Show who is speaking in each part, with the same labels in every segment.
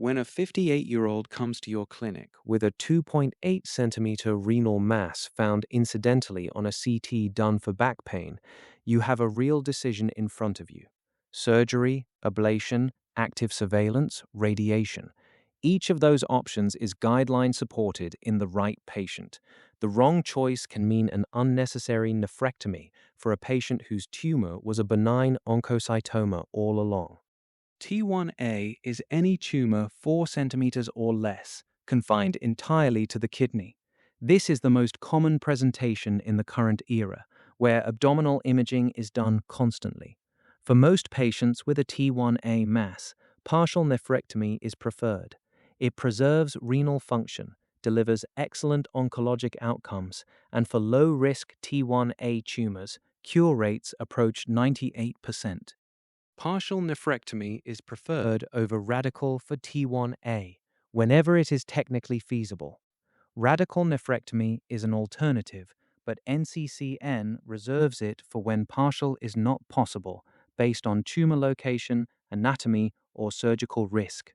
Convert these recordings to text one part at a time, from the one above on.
Speaker 1: When a 58-year-old comes to your clinic with a 2.8 centimeter renal mass found incidentally on a CT done for back pain, you have a real decision in front of you. Surgery, ablation, active surveillance, radiation. Each of those options is guideline supported in the right patient. The wrong choice can mean an unnecessary nephrectomy for a patient whose tumor was a benign oncocytoma all along. T1A is any tumor 4 centimeters or less, confined entirely to the kidney. This is the most common presentation in the current era, where abdominal imaging is done constantly. For most patients with a T1A mass, partial nephrectomy is preferred. It preserves renal function, delivers excellent oncologic outcomes, and for low-risk T1A tumors, cure rates approach 98%. Partial nephrectomy is preferred over radical for T1A whenever it is technically feasible. Radical nephrectomy is an alternative, but NCCN reserves it for when partial is not possible based on tumor location, anatomy, or surgical risk.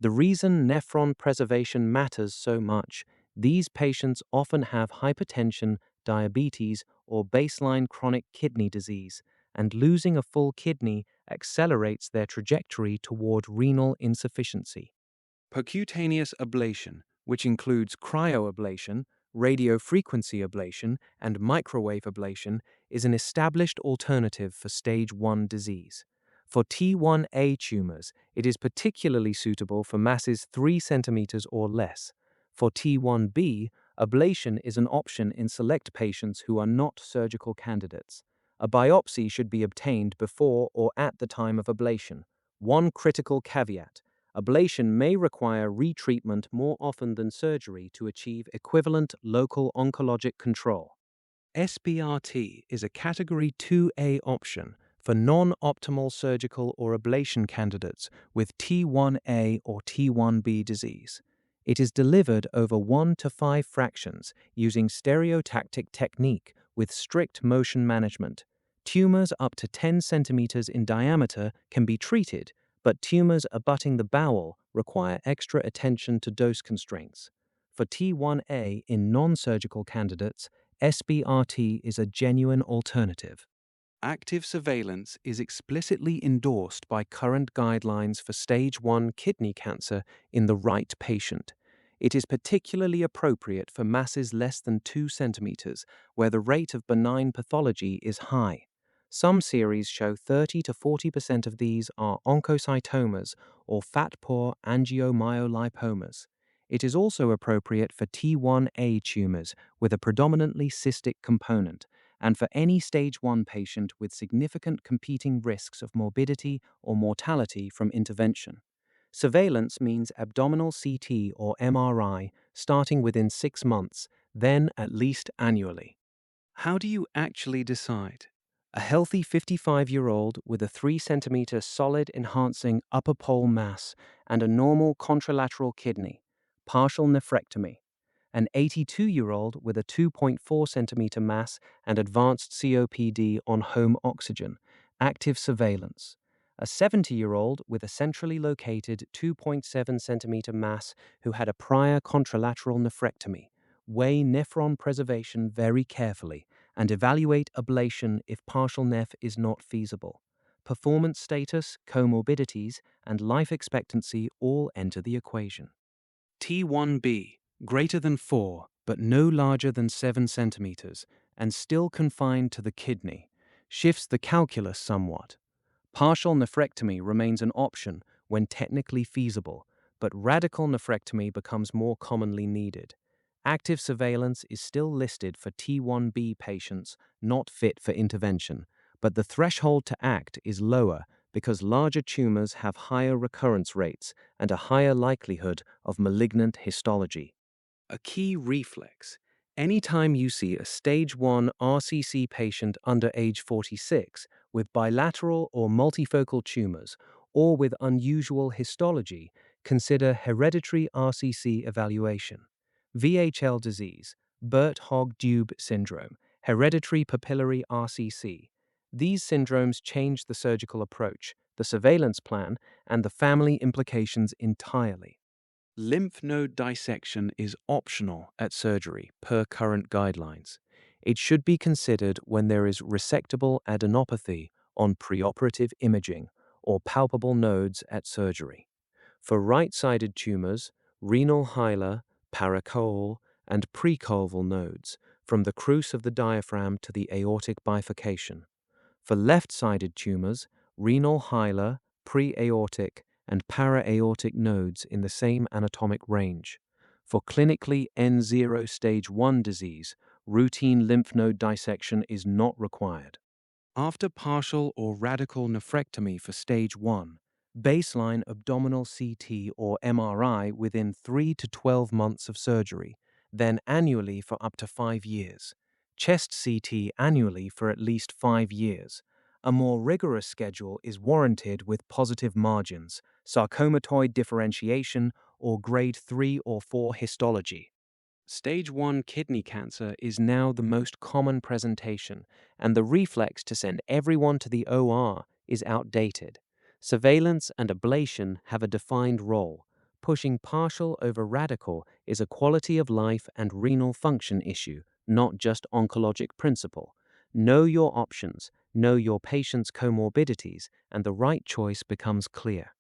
Speaker 1: The reason nephron preservation matters so much, these patients often have hypertension, diabetes, or baseline chronic kidney disease, and losing a full kidney accelerates their trajectory toward renal insufficiency. Percutaneous ablation, which includes cryoablation, radiofrequency ablation, and microwave ablation, is an established alternative for stage 1 disease. For T1A tumors, it is particularly suitable for masses 3 centimeters or less. For T1B, ablation is an option in select patients who are not surgical candidates. A biopsy should be obtained before or at the time of ablation. One critical caveat: ablation may require retreatment more often than surgery to achieve equivalent local oncologic control. SBRT is a Category 2A option for non-optimal surgical or ablation candidates with T1A or T1B disease. It is delivered over 1 to 5 fractions using stereotactic technique with strict motion management. Tumors up to 10 centimeters in diameter can be treated, but tumors abutting the bowel require extra attention to dose constraints. For T1A in non-surgical candidates, SBRT is a genuine alternative. Active surveillance is explicitly endorsed by current guidelines for stage 1 kidney cancer in the right patient. It is particularly appropriate for masses less than 2 centimeters, where the rate of benign pathology is high. Some series show 30 to 40% of these are oncocytomas or fat-poor angiomyolipomas. It is also appropriate for T1A tumors with a predominantly cystic component, and for any stage 1 patient with significant competing risks of morbidity or mortality from intervention. Surveillance means abdominal CT or MRI starting within 6 months, then at least annually. How do you actually decide? A healthy 55-year-old with a 3 centimeter solid enhancing upper pole mass and a normal contralateral kidney, partial nephrectomy. An 82-year-old with a 2.4 centimeter mass and advanced COPD on home oxygen, active surveillance. A 70-year-old with a centrally located 2.7 centimeter mass who had a prior contralateral nephrectomy. Weigh nephron preservation very carefully and evaluate ablation if partial neph is not feasible. Performance status, comorbidities, and life expectancy all enter the equation. T1B, greater than 4, but no larger than 7 centimeters, and still confined to the kidney, shifts the calculus somewhat. Partial nephrectomy remains an option when technically feasible, but radical nephrectomy becomes more commonly needed. Active surveillance is still listed for T1B patients not fit for intervention, but the threshold to act is lower because larger tumors have higher recurrence rates and a higher likelihood of malignant histology. A key reflex: anytime you see a stage 1 RCC patient under age 46 with bilateral or multifocal tumors or with unusual histology, consider hereditary RCC evaluation. VHL disease, Birt-Hogg-Dube syndrome, hereditary papillary RCC. These syndromes change the surgical approach. the surveillance plan, and the family implications entirely. Lymph node dissection is optional at surgery per current guidelines. It should be considered when there is resectable adenopathy on preoperative imaging or palpable nodes at surgery. For right-sided tumors, renal hilar, paracoal, and precoval nodes, from the crus of the diaphragm to the aortic bifurcation. For left-sided tumors, renal hilar, pre-aortic, and para-aortic nodes in the same anatomic range. For clinically N0 stage 1 disease, routine lymph node dissection is not required. After partial or radical nephrectomy for stage 1, baseline abdominal CT or MRI within 3 to 12 months of surgery, then annually for up to 5 years. Chest CT annually for at least 5 years. A more rigorous schedule is warranted with positive margins, sarcomatoid differentiation, or grade 3 or 4 histology. Stage 1 kidney cancer is now the most common presentation, and the reflex to send everyone to the OR is outdated. Surveillance and ablation have a defined role. Pushing partial over radical is a quality of life and renal function issue, not just oncologic principle. Know your options, know your patient's comorbidities, and the right choice becomes clear.